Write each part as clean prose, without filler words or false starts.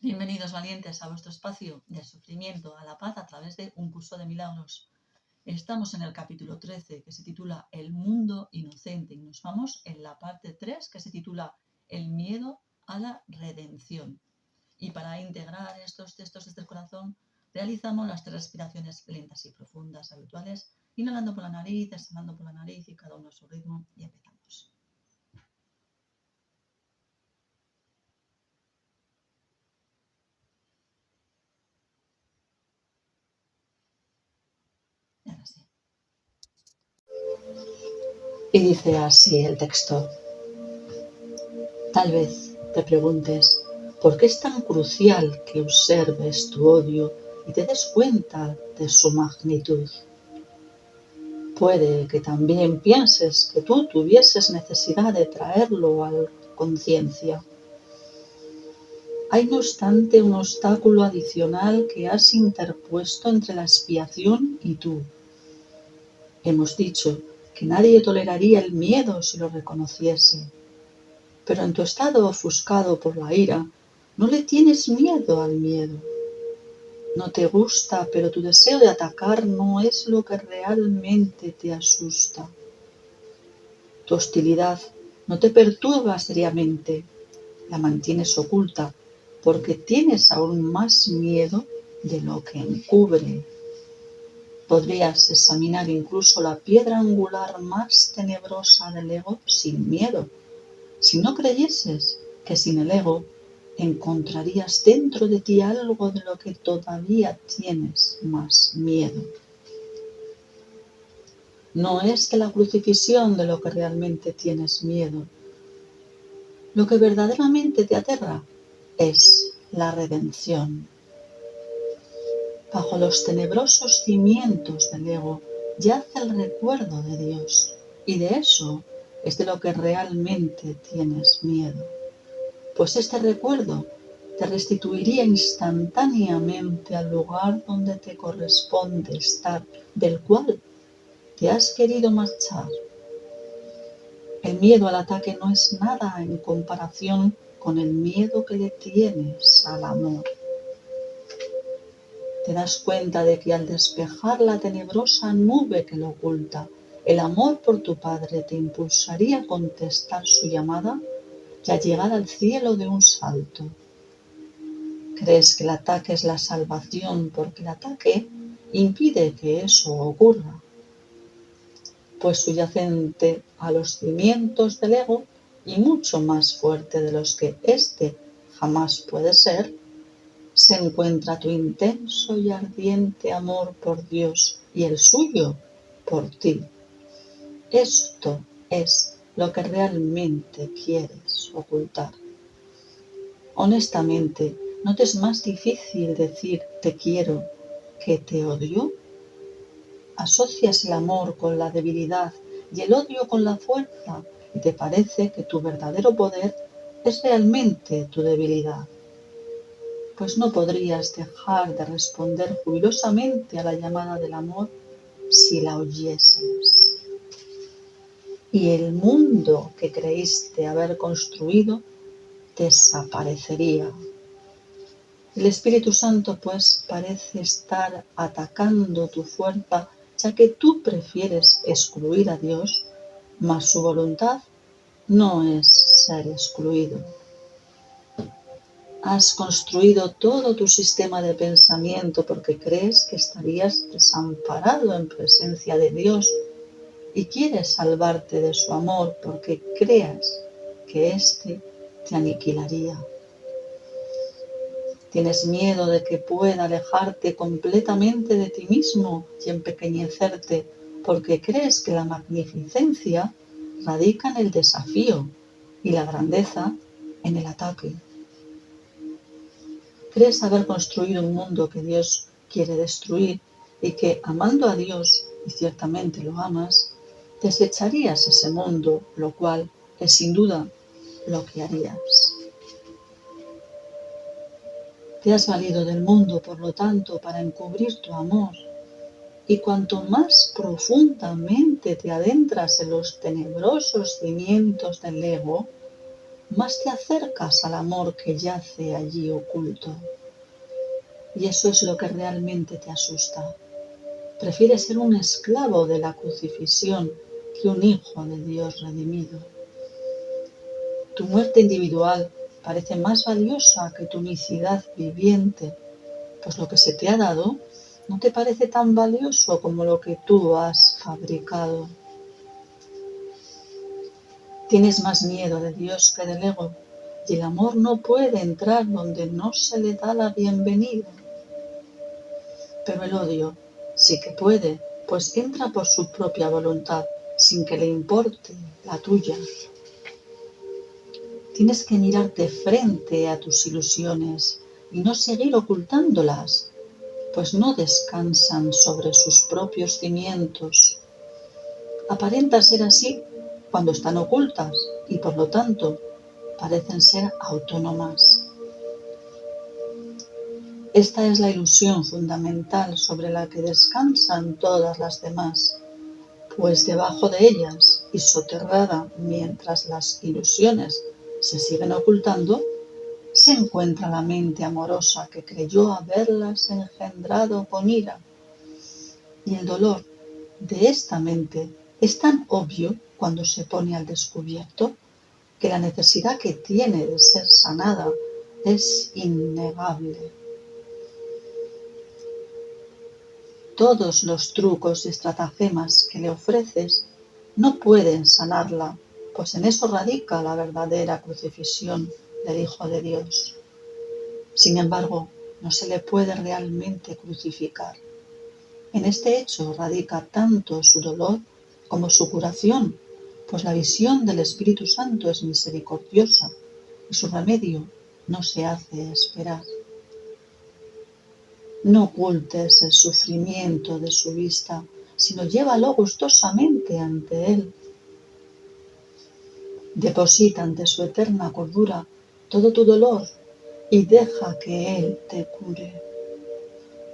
Bienvenidos valientes a vuestro espacio de sufrimiento a la paz a través de un curso de milagros. Estamos en el capítulo 13 que se titula El mundo inocente y nos vamos en la parte 3 que se titula El miedo a la redención. Y para integrar estos textos desde el corazón realizamos las 3 respiraciones lentas y profundas habituales, inhalando por la nariz, exhalando por la nariz y cada uno a su ritmo y empezamos. Y dice así el texto. Tal vez te preguntes, ¿por qué es tan crucial que observes tu odio y te des cuenta de su magnitud? Puede que también pienses que tú tuvieses necesidad de traerlo a la conciencia. Hay no obstante un obstáculo adicional que has interpuesto entre la expiación y tú. Hemos dicho que nadie toleraría el miedo si lo reconociese. Pero en tu estado ofuscado por la ira, no le tienes miedo al miedo. No te gusta, pero tu deseo de atacar no es lo que realmente te asusta. Tu hostilidad no te perturba seriamente, la mantienes oculta porque tienes aún más miedo de lo que encubre. Podrías examinar incluso la piedra angular más tenebrosa del ego sin miedo, si no creyeses que sin el ego encontrarías dentro de ti algo de lo que todavía tienes más miedo. No es de la crucifixión de lo que realmente tienes miedo. Lo que verdaderamente te aterra es la redención. Bajo los tenebrosos cimientos del ego yace el recuerdo de Dios, y de eso es de lo que realmente tienes miedo. Pues este recuerdo te restituiría instantáneamente al lugar donde te corresponde estar, del cual te has querido marchar. El miedo al ataque no es nada en comparación con el miedo que le tienes al amor. Te das cuenta de que al despejar la tenebrosa nube que lo oculta, el amor por tu padre te impulsaría a contestar su llamada y a llegar al cielo de un salto. Crees que el ataque es la salvación porque el ataque impide que eso ocurra, pues subyacente a los cimientos del ego y mucho más fuerte de los que éste jamás puede ser, se encuentra tu intenso y ardiente amor por Dios y el suyo por ti. Esto es lo que realmente quieres ocultar. Honestamente, ¿no te es más difícil decir te quiero que te odio? Asocias el amor con la debilidad y el odio con la fuerza y te parece que tu verdadero poder es realmente tu debilidad. Pues no podrías dejar de responder jubilosamente a la llamada del amor si la oyeses. Y el mundo que creíste haber construido desaparecería. El Espíritu Santo, pues, parece estar atacando tu fuerza, ya que tú prefieres excluir a Dios, mas su voluntad no es ser excluido. Has construido todo tu sistema de pensamiento porque crees que estarías desamparado en presencia de Dios y quieres salvarte de su amor porque creas que éste te aniquilaría. Tienes miedo de que pueda alejarte completamente de ti mismo y empequeñecerte porque crees que la magnificencia radica en el desafío y la grandeza en el ataque. Crees haber construido un mundo que Dios quiere destruir y que, amando a Dios, y ciertamente lo amas, desecharías ese mundo, lo cual es sin duda lo que harías. Te has valido del mundo, por lo tanto, para encubrir tu amor. Y cuanto más profundamente te adentras en los tenebrosos cimientos del ego, más te acercas al amor que yace allí oculto. Y eso es lo que realmente te asusta. Prefieres ser un esclavo de la crucifixión que un hijo de Dios redimido. Tu muerte individual parece más valiosa que tu unicidad viviente, pues lo que se te ha dado no te parece tan valioso como lo que tú has fabricado. Tienes más miedo de Dios que del ego, y el amor no puede entrar donde no se le da la bienvenida. Pero el odio sí que puede, pues entra por su propia voluntad, sin que le importe la tuya. Tienes que mirarte frente a tus ilusiones y no seguir ocultándolas, pues no descansan sobre sus propios cimientos. Aparentan ser así cuando están ocultas y por lo tanto parecen ser autónomas. Esta es la ilusión fundamental sobre la que descansan todas las demás, pues debajo de ellas y soterrada mientras las ilusiones se siguen ocultando, se encuentra la mente amorosa que creyó haberlas engendrado con ira. Y el dolor de esta mente es tan obvio cuando se pone al descubierto que la necesidad que tiene de ser sanada es innegable. Todos los trucos y estratagemas que le ofreces no pueden sanarla, pues en eso radica la verdadera crucifixión del Hijo de Dios. Sin embargo, no se le puede realmente crucificar. En este hecho radica tanto su dolor como su curación, pues la visión del Espíritu Santo es misericordiosa y su remedio no se hace esperar. No ocultes el sufrimiento de su vista, sino llévalo gustosamente ante él. Deposita ante su eterna cordura todo tu dolor y deja que él te cure.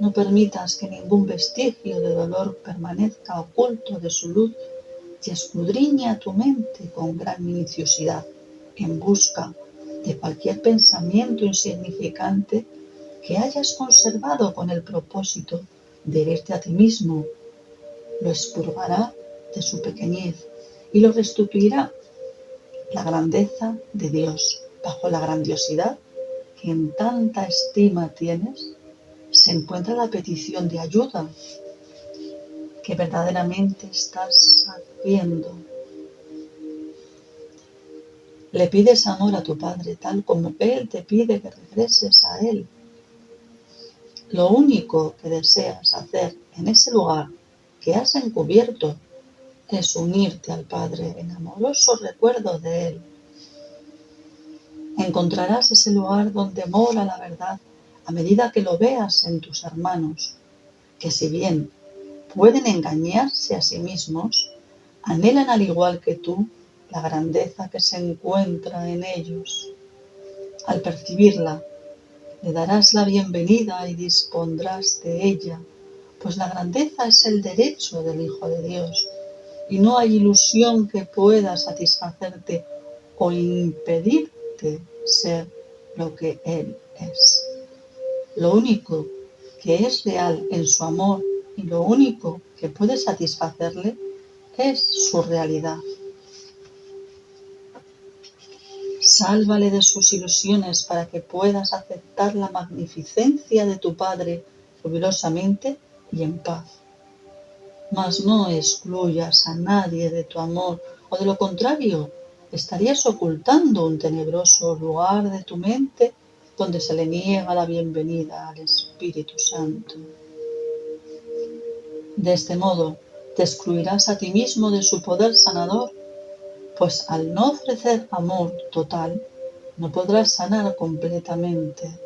No permitas que ningún vestigio de dolor permanezca oculto de su luz y escudriña tu mente con gran minuciosidad en busca de cualquier pensamiento insignificante que hayas conservado con el propósito de herirte a ti mismo. Lo expurgará de su pequeñez y lo restituirá la grandeza de Dios. Bajo la grandiosidad que en tanta estima tienes, se encuentra la petición de ayuda que verdaderamente estás haciendo. Le pides amor a tu Padre tal como Él te pide que regreses a Él. Lo único que deseas hacer en ese lugar que has encubierto es unirte al Padre en amoroso recuerdo de Él. Encontrarás ese lugar donde mora la verdad a medida que lo veas en tus hermanos, que si bien pueden engañarse a sí mismos, anhelan al igual que tú la grandeza que se encuentra en ellos. Al percibirla, le darás la bienvenida y dispondrás de ella, pues la grandeza es el derecho del Hijo de Dios, y no hay ilusión que pueda satisfacerte o impedirte ser lo que Él es. Lo único que es real en su amor y lo único que puede satisfacerle es su realidad. Sálvale de sus ilusiones para que puedas aceptar la magnificencia de tu Padre jubilosamente y en paz. Mas no excluyas a nadie de tu amor, o de lo contrario, estarías ocultando un tenebroso lugar de tu mente donde se le niega la bienvenida al Espíritu Santo. De este modo, te excluirás a ti mismo de su poder sanador, pues al no ofrecer amor total, no podrás sanar completamente.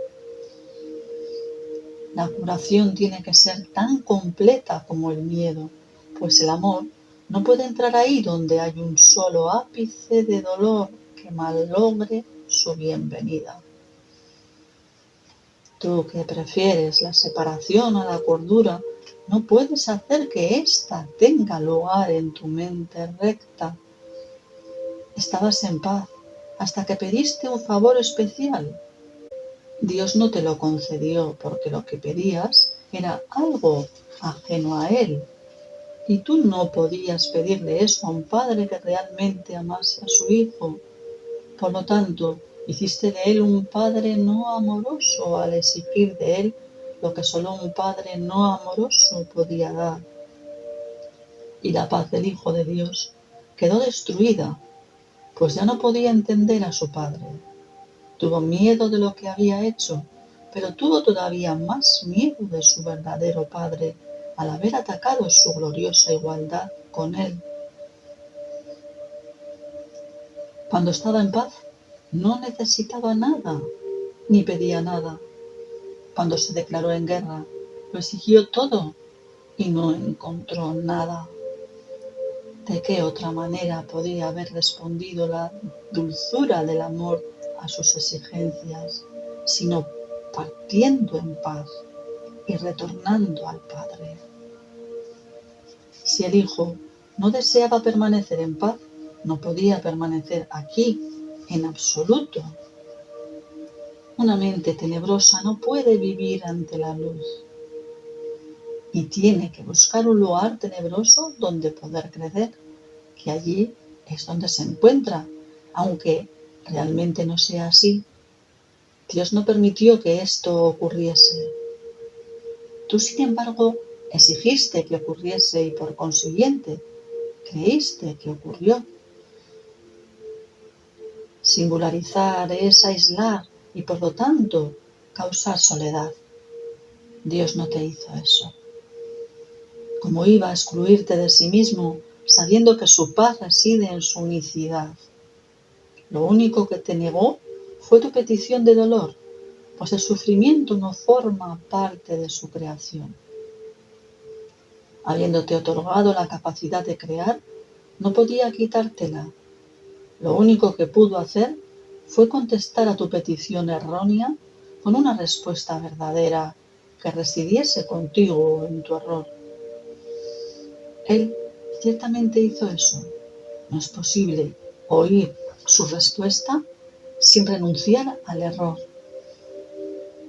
La curación tiene que ser tan completa como el miedo, pues el amor no puede entrar ahí donde hay un solo ápice de dolor que malogre su bienvenida. Tú que prefieres la separación a la cordura, no puedes hacer que ésta tenga lugar en tu mente recta. Estabas en paz hasta que pediste un favor especial. Dios no te lo concedió porque lo que pedías era algo ajeno a Él. Y tú no podías pedirle eso a un padre que realmente amase a su hijo. Por lo tanto, hiciste de él un padre no amoroso al exigir de él lo que solo un padre no amoroso podía dar. Y la paz del Hijo de Dios quedó destruida, pues ya no podía entender a su padre. Tuvo miedo de lo que había hecho, pero tuvo todavía más miedo de su verdadero padre al haber atacado su gloriosa igualdad con él. Cuando estaba en paz, no necesitaba nada, ni pedía nada. Cuando se declaró en guerra, lo exigió todo y no encontró nada. ¿De qué otra manera podía haber respondido la dulzura del amor a sus exigencias, sino partiendo en paz y retornando al Padre? Si el Hijo no deseaba permanecer en paz, no podía permanecer aquí en absoluto. Una mente tenebrosa no puede vivir ante la luz y tiene que buscar un lugar tenebroso donde poder crecer, que allí es donde se encuentra, aunque realmente no sea así. Dios no permitió que esto ocurriese. Tú, sin embargo, exigiste que ocurriese y por consiguiente creíste que ocurrió. Singularizar es aislar y por lo tanto causar soledad. Dios no te hizo eso. ¿Cómo iba a excluirte de sí mismo sabiendo que su paz reside en su unicidad? Lo único que te negó fue tu petición de dolor, pues el sufrimiento no forma parte de su creación. Habiéndote otorgado la capacidad de crear, no podía quitártela. Lo único que pudo hacer fue contestar a tu petición errónea con una respuesta verdadera que residiese contigo en tu error. Él ciertamente hizo eso. No es posible oír su respuesta sin renunciar al error.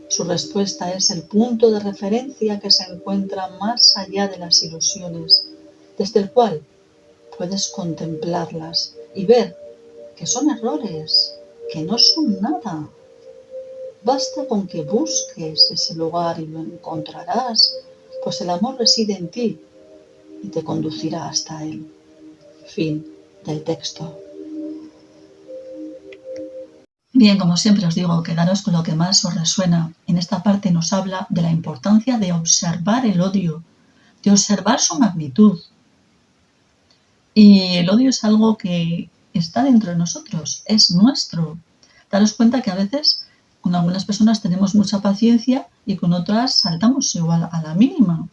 Su respuesta es el punto de referencia que se encuentra más allá de las ilusiones, desde el cual puedes contemplarlas y ver que son errores, que no son nada. Basta con que busques ese lugar y lo encontrarás, pues el amor reside en ti y te conducirá hasta él. Fin del texto. Bien, como siempre os digo, quedaros con lo que más os resuena. En esta parte nos habla de la importancia de observar el odio, de observar su magnitud. Y el odio es algo que está dentro de nosotros, es nuestro. Daros cuenta que a veces con algunas personas tenemos mucha paciencia y con otras saltamos igual a la mínima.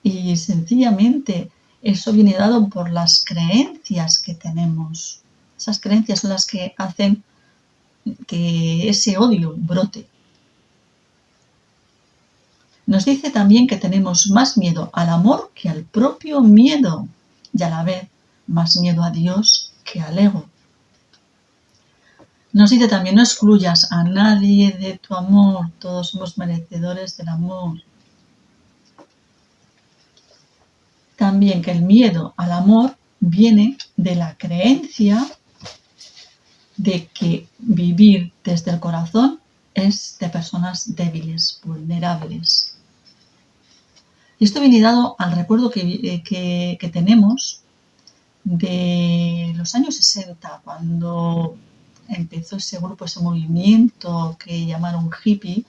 Y sencillamente eso viene dado por las creencias que tenemos. Esas creencias son las que hacen que ese odio brote. Nos dice también que tenemos más miedo al amor que al propio miedo y a la vez más miedo a Dios que al ego. Nos dice también: no excluyas a nadie de tu amor, todos somos merecedores del amor. También que el miedo al amor viene de la creencia de que vivir desde el corazón es de personas débiles, vulnerables. Y esto viene dado al recuerdo que tenemos de los años 60, cuando empezó ese grupo, ese movimiento que llamaron hippie,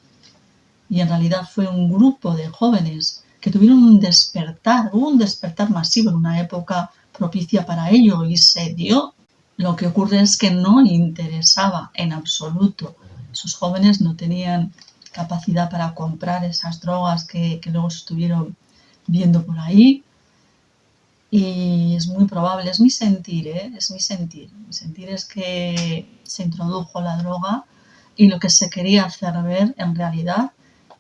y en realidad fue un grupo de jóvenes que tuvieron un despertar masivo en una época propicia para ello y se dio. Lo que ocurre es que no interesaba en absoluto. Esos jóvenes no tenían capacidad para comprar esas drogas que luego se estuvieron viendo por ahí. Y es muy probable, es mi sentir, es mi sentir. Mi sentir es que se introdujo la droga y lo que se quería hacer ver en realidad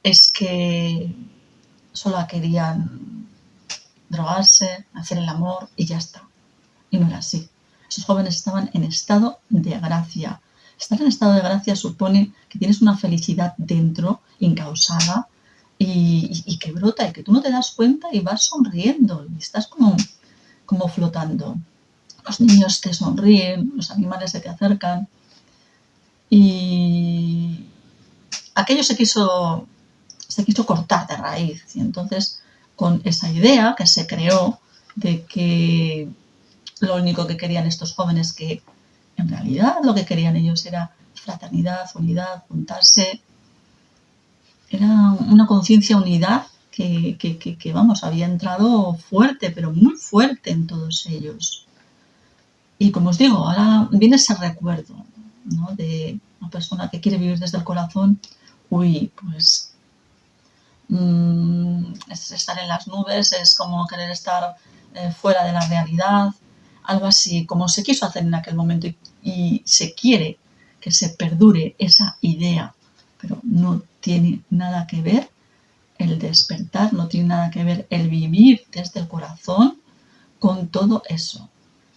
es que solo querían drogarse, hacer el amor y ya está. Y no era así. Esos jóvenes estaban en estado de gracia, Estar en estado de gracia supone que tienes una felicidad dentro, incausada, y que brota y que tú no te das cuenta y vas sonriendo y estás como flotando. Los niños te sonríen, los animales se te acercan y aquello se quiso cortar de raíz. Y entonces, con esa idea que se creó de que lo único que querían estos jóvenes, que en realidad lo que querían ellos era fraternidad, unidad, juntarse, era una conciencia unidad que, vamos, había entrado fuerte, pero muy fuerte en todos ellos. Y como os digo, ahora viene ese recuerdo, ¿no?, de una persona que quiere vivir desde el corazón. Uy, pues es estar en las nubes, es como querer estar fuera de la realidad, algo así, como se quiso hacer en aquel momento, y se quiere que se perdure esa idea, pero no tiene nada que ver el despertar, no tiene nada que ver el vivir desde el corazón con todo eso.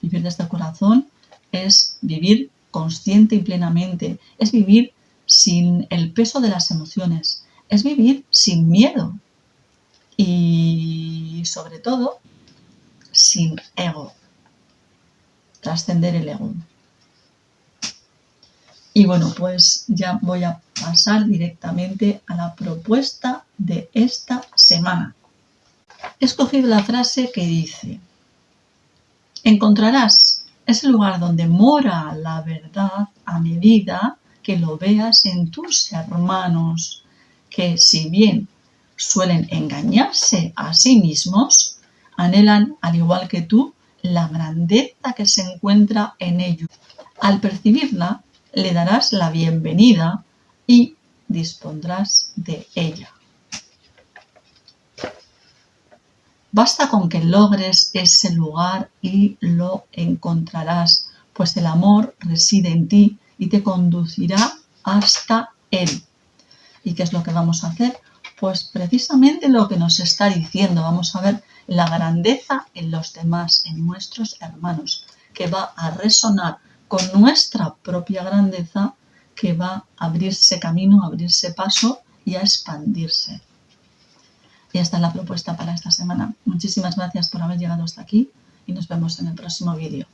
Vivir desde el corazón es vivir consciente y plenamente, es vivir sin el peso de las emociones, es vivir sin miedo y, sobre todo, sin ego, trascender el ego. Y bueno, pues ya voy a pasar directamente a la propuesta de esta semana. He escogido la frase que dice: encontrarás ese lugar donde mora la verdad a medida que lo veas en tus hermanos, que si bien suelen engañarse a sí mismos, anhelan, al igual que tú, la grandeza que se encuentra en ellos. Al percibirla, le darás la bienvenida y dispondrás de ella. Basta con que logres ese lugar y lo encontrarás, pues el amor reside en ti y te conducirá hasta él. ¿Y qué es lo que vamos a hacer? Pues precisamente lo que nos está diciendo. Vamos a ver la grandeza en los demás, en nuestros hermanos, que va a resonar con nuestra propia grandeza, que va a abrirse camino, a abrirse paso y a expandirse. Y esta es la propuesta para esta semana. Muchísimas gracias por haber llegado hasta aquí y nos vemos en el próximo vídeo.